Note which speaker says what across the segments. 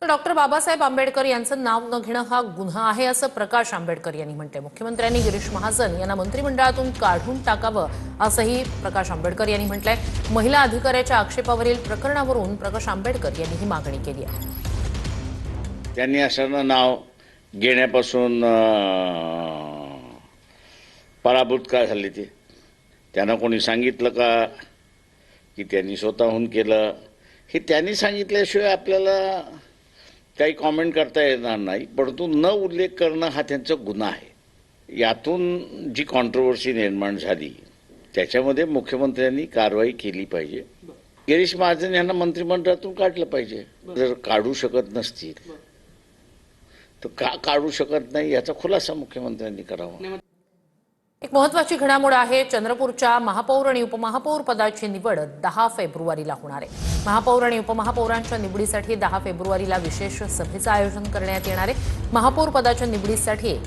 Speaker 1: Doctor Babasaheb Ambedkar यांचं नाव न घेणं हा गुन्हा आहे असं प्रकाश आंबेडकर यांनी म्हटलंय। मुख्यमंत्र्यांनी गिरीश महाजन यांना मंत्रिमंडळातून काढून टाकावं असंही प्रकाश आंबेडकर यांनी म्हटलंय। महिला अधिकाऱ्याच्या आक्षेपावरील प्रकरणावरून प्रकाश आंबेडकर यांनी ही मागणी केली आहे।
Speaker 2: त्यांनी असं नाव घेण्यापासून पराभूत का झाले ते त्यांना कोणी सांगितलं का की त्यांनी स्वतःहून केलं? हे त्यांनी सांगितल्याशिवाय आपल्याला काही कॉमेंट करता येणार नाही, परंतु न उल्लेख करणं हा त्यांचा गुन्हा आहे। यातून जी कॉन्ट्रोवर्सी निर्माण झाली त्याच्यामध्ये मुख्यमंत्र्यांनी कारवाई केली पाहिजे। गिरीश महाजन यांना मंत्रिमंडळातून काढलं पाहिजे। जर काढू शकत नसतील तर का काढू शकत नाही याचा खुलासा मुख्यमंत्र्यांनी करावा।
Speaker 1: एक महत्त्वाची घडामोड आहे। चंद्रपूरच्या महापौर आणि उपमहापौर पदाची निवड 10 फेब्रुवारीला होणार आहे। महापौर आणि उपमहापौरांच्या निवडीसाठी 10 फेब्रुवारीला विशेष सभेचं आयोजन करण्यात येणार आहे। महापौर पदाच्या निवडीसाठी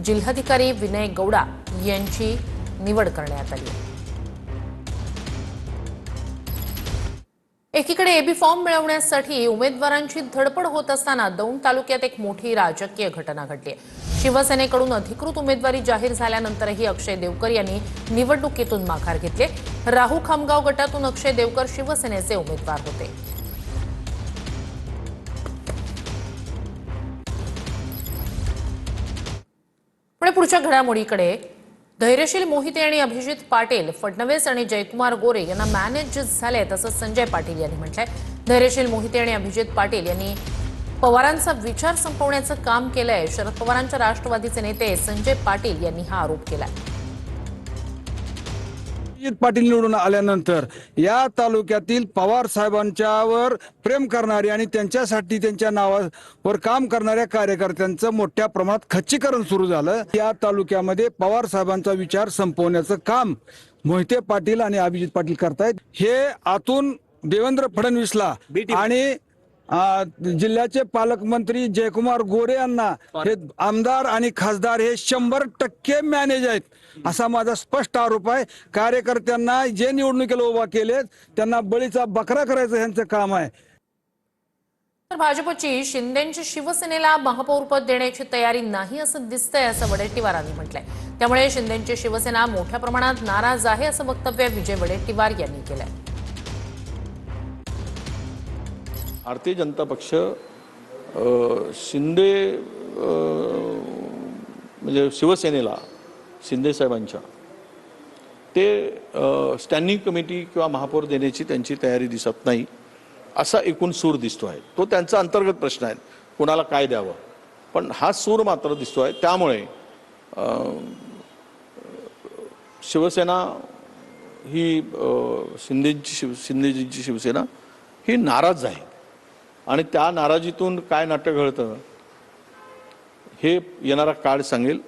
Speaker 1: जिल्हाधिकारी विनय गौडा यांची निवड करण्यात आली आहे। एकीकडे एबी फॉर्म मिळवण्यासाठी उमेदवारांची धडपड होत असताना दौंड तालुक्यात एक मोठी राजकीय घटना घडली आहे। शिवसेनेकडून अधिकृत उमेदवारी जाहीर झाल्यानंतरही अक्षय देवकर यांनी निवडणुकीतून माघार घेतली। राहू खामगाव गटातून अक्षय देवकर शिवसेनेचे उमेदवार होते। पुढच्या घडामोडीकडे धैर्यशील मोहिते आणि अभिजित पाटील फडणवीस आणि जयकुमार गोरे यांना मॅनेज झाले तसं संजय पाटील यांनी म्हटलंय। धैर्यशील मोहिते आणि अभिजित पाटील यांनी पवारांचा विचार संपवण्याचं काम केलंय। शरद पवारांच्या राष्ट्रवादीचे नेते संजय पाटील यांनी हा आरोप केलाय।
Speaker 3: अभिजित पाटील निवडून आल्यानंतर या तालुक्यातील पवार साहेबांच्यावर प्रेम करणारे आणि त्यांच्यासाठी त्यांच्या नावावर काम करणाऱ्या कार्यकर्त्यांचं मोठ्या प्रमाणात खच्चीकरण सुरू झालं। या तालुक्यामध्ये पवार साहेबांचा विचार संपवण्याचं काम मोहिते पाटील आणि अभिजित पाटील करतायत। हे आतून देवेंद्र फडणवीसला आणि जिल्ह्याचे पालकमंत्री जयकुमार गोरे यांना हे आमदार आणि खासदार हे 100% मॅनेज आहेत असा माझा स्पष्ट आरोप आहे। कार्यकर्त्यांना जे निवडणुकीला उभा केलेत त्यांना बळीचा बकरा करायचं यांचं काम आहे।
Speaker 1: तर भाजपची शिंदेंची शिवसेनेला महापौरपद देण्याची तयारी नाही असं दिसतंय असं वडेट्टीवारांनी म्हटलंय। त्यामुळे शिंदेंची शिवसेना मोठ्या प्रमाणात नाराज आहे असं वक्तव्य विजय वडेट्टीवार यांनी केलंय।
Speaker 4: भारतीय जनता पक्ष शिंदे म्हणजे शिवसेनेला शिंदे साहेबांच्या ते स्टँडिंग कमिटी किंवा महापौर देण्याची त्यांची तयारी दिसत नाही असा एकूण सूर दिसतो आहे। तो त्यांचा अंतर्गत प्रश्न आहे कोणाला काय द्यावं, पण हा सूर मात्र दिसतो आहे। त्यामुळे शिवसेना ही शिंदेजींची शिवसेना ही नाराज आहे आणि त्या नाराजीतून काय नाट्य घडतं हे येणारा काळ सांगेल।